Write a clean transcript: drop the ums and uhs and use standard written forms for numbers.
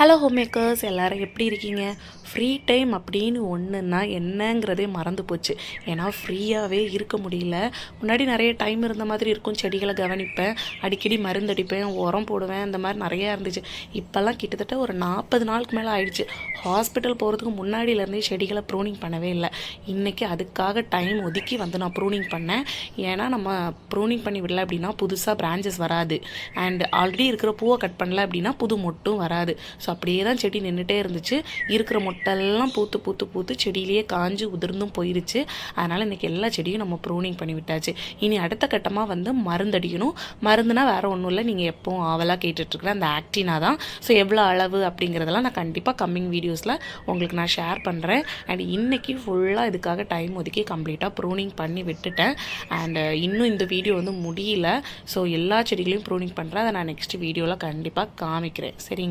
Hello home makers, எல்லோரும் எப்படி இருக்கீங்க? ஃப்ரீ டைம் அப்படின்னு ஒன்றுன்னா என்னங்கிறதே மறந்து போச்சு. ஏன்னா ஃப்ரீயாகவே இருக்க முடியல. முன்னாடி நிறைய டைம் இருந்த மாதிரி இருக்கும். செடிகளை கவனிப்பேன், அடிக்கடி மருந்தடிப்பேன், உரம் போடுவேன், இந்த மாதிரி நிறையா இருந்துச்சு. இப்போல்லாம் கிட்டத்தட்ட ஒரு 40 நாளுக்கு மேலே ஆயிடுச்சு. ஹாஸ்பிட்டல் போகிறதுக்கு முன்னாடியிலேருந்தே செடிகளை ப்ரூனிங் பண்ணவே இல்லை. இன்றைக்கி அதுக்காக டைம் ஒதுக்கி வந்து நான் ப்ரூனிங் பண்ணேன். ஏன்னா நம்ம ப்ரூனிங் பண்ணி விடல அப்படின்னா புதுசாக பிரான்ச்சஸ் வராது. அண்ட் ஆல்ரெடி இருக்கிற பூவை கட் பண்ணல அப்படின்னா புது மொட்டும் வராது. ஸோ அப்படியே தான் செடி நின்றுட்டே இருந்துச்சு. இருக்கிற மொட்டெல்லாம் பூத்து பூத்து பூத்து செடியிலேயே காஞ்சு உதிர்ந்தும் போயிருச்சு. அதனால் இன்றைக்கி எல்லா செடியும் நம்ம ப்ரூனிங் பண்ணி விட்டாச்சு. இனி அடுத்த கட்டமாக வந்து மருந்தடிக்கணும். மருந்துனா வேறு ஒன்றும் இல்லை, நீங்கள் எப்போவும் ஆவலாக கேட்டுட்ருக்குற அந்த ஆக்டினா தான். ஸோ எவ்வளோ அளவு அப்படிங்கிறதெல்லாம் நான் கண்டிப்பாக கம்மிங் வீடியோஸில் உங்களுக்கு நான் ஷேர் பண்ணுறேன். அண்ட் இன்றைக்கி ஃபுல்லாக இதுக்காக டைம் ஒதுக்கி கம்ப்ளீட்டாக ப்ரூனிங் பண்ணி விட்டுட்டேன். அண்ட் இன்னும் இந்த வீடியோ வந்து முடியல. ஸோ எல்லா செடிகளையும் ப்ரூனிங் பண்ணுறேன். அதை நான் நெக்ஸ்ட் வீடியோவில் கண்டிப்பாக காமிக்கிறேன். சரிங்க.